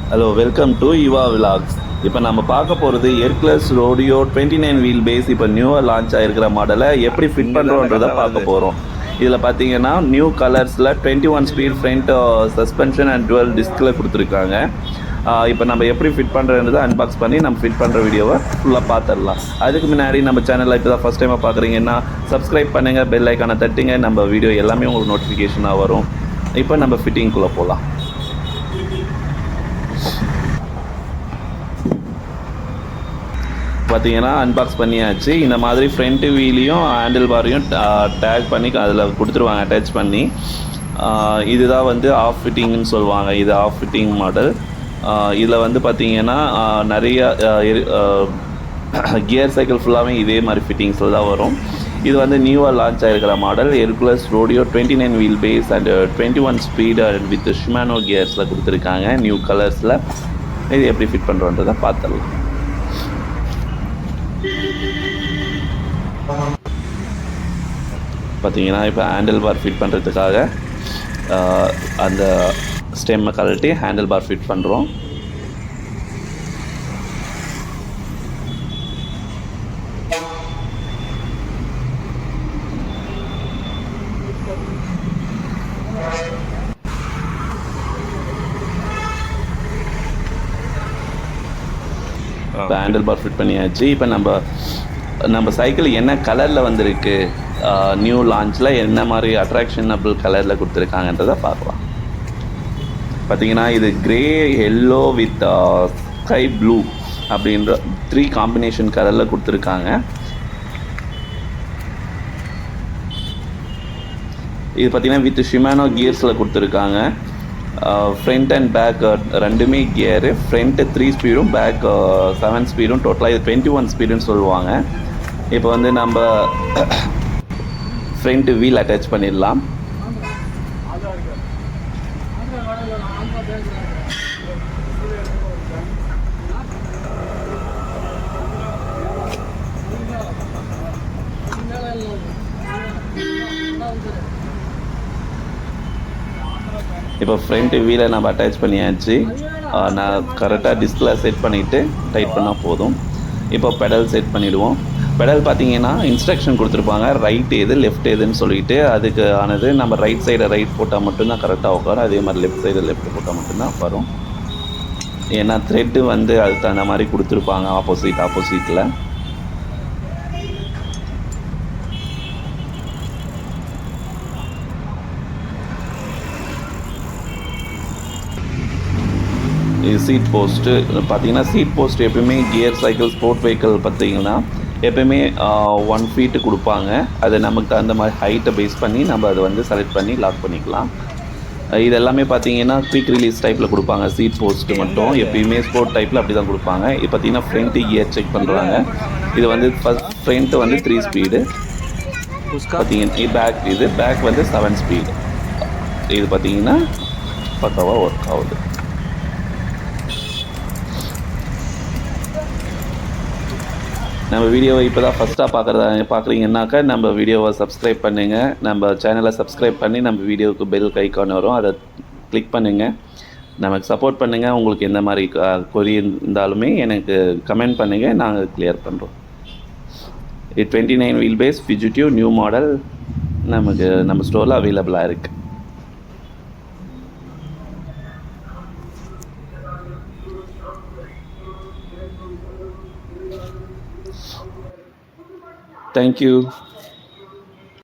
Hello, welcome to Yuva vlogs. இப்போ நம்ம பார்க்க போகிறது எர்க்லஸ் ரோடியோ 29 வீல் பேஸ். இப்போ நியூவாக லான்ச் ஆகிருக்கிற மாடலை எப்படி ஃபிட் பண்ணுறோன்றதை பார்க்க போகிறோம். இதில் பார்த்தீங்கன்னா நியூ கலர்ஸில் 21 speed front suspension and twelve டிஸ்கில் கொடுத்துருக்காங்க. இப்போ நம்ம எப்படி ஃபிட் பண்ணுறதுன்றதை அன்பாக்ஸ் பண்ணி நம்ம ஃபிட் பண்ணுற வீடியோவை ஃபுல்லாக பார்த்துடலாம். அதுக்கு முன்னாடி நம்ம சேனலில் இப்போ தான் ஃபஸ்ட் டைமாக பார்க்குறீங்கன்னா சப்ஸ்கிரைப் பண்ணுங்கள், பெல் ஐக்கானை தட்டுங்க. நம்ம வீடியோ எல்லாமே உங்களுக்கு நோட்டிஃபிகேஷனாக வரும். இப்போ நம்ம ஃபிட்டிங்குள்ளே போகலாம். பார்த்தீங்கன்னா அன்பாக்ஸ் பண்ணியாச்சு. இந்த மாதிரி ஃப்ரண்ட் வீலையும் ஹேண்டில் பாரையும் டேக் பண்ணி அதில் கொடுத்துருவாங்க அட்டாச் பண்ணி. இதுதான் வந்து ஆஃப் ஃபிட்டிங்னு சொல்லுவாங்க. இது ஆஃப் ஃபிட்டிங் மாடல். இதில் வந்து பார்த்திங்கன்னா நிறைய கியர் சைக்கிள் ஃபுல்லாகவே இதே மாதிரி ஃபிட்டிங்ஸில் தான் வரும். இது வந்து நியூவாக லான்ச் ஆகிருக்கிற model Hercules Rodeo 29 wheel base and 21 speed and with Shimano கியர்ஸில் கொடுத்துருக்காங்க நியூ கலர்ஸில். இது எப்படி ஃபிட் பண்ணுறோன்றதை பார்த்துடலாம். பார்த்தீங்கன்னா இப்போ ஹேண்டில் பார் ஃபிட் பண்ணுறதுக்காக அந்த ஸ்டெம்மை கழட்டி ஹேண்டில் பார் ஃபிட் பண்ணுறோம். இப்போ ஹேண்டில் பார் ஃபிட் பண்ணியாச்சு. இப்போ நம்ம சைக்கிள் என்ன கலரில் வந்திருக்கு, நியூ லான்ச்சில் என்ன மாதிரி அட்ராக்ஷனபிள் கலரில் கொடுத்துருக்காங்கன்றதை பார்க்கலாம். பார்த்திங்கன்னா இது grey, yellow with sky blue அப்படின்ற 3 காம்பினேஷன் கலரில் கொடுத்துருக்காங்க. இது பார்த்திங்கன்னா வித் ஷிமானோ கியர்ஸில் கொடுத்துருக்காங்க. ஃப்ரண்ட் அண்ட் பேக் ரெண்டுமே கியரு. ஃப்ரண்ட்டு 3 ஸ்பீடும், பேக் 7 ஸ்பீடும். டோட்டலாக இது 21 ஸ்பீடுன்னு சொல்லுவாங்க. இப்போ வந்து நம்ம ஃப்ரண்ட் வீல் அட்டாச் பண்ணிடலாம். இப்போ ஃப்ரண்ட் வீலை நம்ம அட்டாச் பண்ணியாச்சு. நான் கரெக்டாக டிஸ்கில் செட் பண்ணிவிட்டு டைட் பண்ணால் போதும். இப்போ பெடல் செட் பண்ணிவிடுவோம். பெடல் பார்த்தீங்கன்னா இன்ஸ்ட்ரக்ஷன் கொடுத்துருப்பாங்க, ரைட் எது லெஃப்ட் எதுன்னு சொல்லிட்டு. அதுக்கு ஆனது நம்ம ரைட் சைடை ரைட் போட்டால் மட்டும்தான் கரெக்டாக உட்காரும். அதே மாதிரி லெஃப்ட் சைடு லெஃப்ட் போட்டால் மட்டும்தான் உட்காரும். ஏன்னா த்ரெட்டு வந்து அதுக்கு தகுந்த மாதிரி கொடுத்துருப்பாங்க ஆப்போசிட்டில். இது சீட் போஸ்ட்டு பார்த்தீங்கன்னா, சீட் போஸ்ட் எப்பயுமே கியர் சைக்கிள் ஸ்போர்ட் வெஹிக்கிள் பார்த்தீங்கன்னா எப்பயுமே 1 ஃபீட்டு கொடுப்பாங்க. அது நமக்கு தகுந்த மாதிரி ஹைட்டை பேஸ் பண்ணி நம்ம அதை வந்து செலக்ட் பண்ணி லாக் பண்ணிக்கலாம். இது எல்லாமே பார்த்தீங்கன்னா குயிக் ரிலீஸ் டைப்பில் கொடுப்பாங்க. சீட் போஸ்ட்டு மட்டும் எப்பயுமே ஸ்போர்ட் டைப்பில் அப்படி தான் கொடுப்பாங்க. இது பார்த்தீங்கன்னா ஃப்ரண்ட்டு கியர் செக் பண்ணுறாங்க. இது வந்து ஃப்ரண்ட்டு வந்து 3 ஸ்பீடு பார்த்தீங்கன்னா, பேக் வந்து 7 ஸ்பீடு. இது பார்த்தீங்கன்னா பக்காவாக ஒர்க் ஆகுது. நம்ம வீடியோவை இப்போ தான் ஃபஸ்ட்டாக பார்க்குறீங்கன்னாக்கா நம்ம வீடியோவை சப்ஸ்கிரைப் பண்ணுங்கள். நம்ம சேனலை சப்ஸ்கிரைப் பண்ணி நம்ம வீடியோவுக்கு பெல் ஐக்கான் வரும், அதை கிளிக் பண்ணுங்கள். நமக்கு சப்போர்ட் பண்ணுங்கள். உங்களுக்கு எந்த மாதிரி கொரி இருந்தாலுமே எனக்கு கமெண்ட் பண்ணுங்கள், நாங்கள் கிளியர் பண்ணுறோம். இது 29 வீல் பேஸ் ஃபிஜிட்டிவ் நியூ மாடல் நம்ம ஸ்டோரில் அவைலபிளாக இருக்குது. Thank you.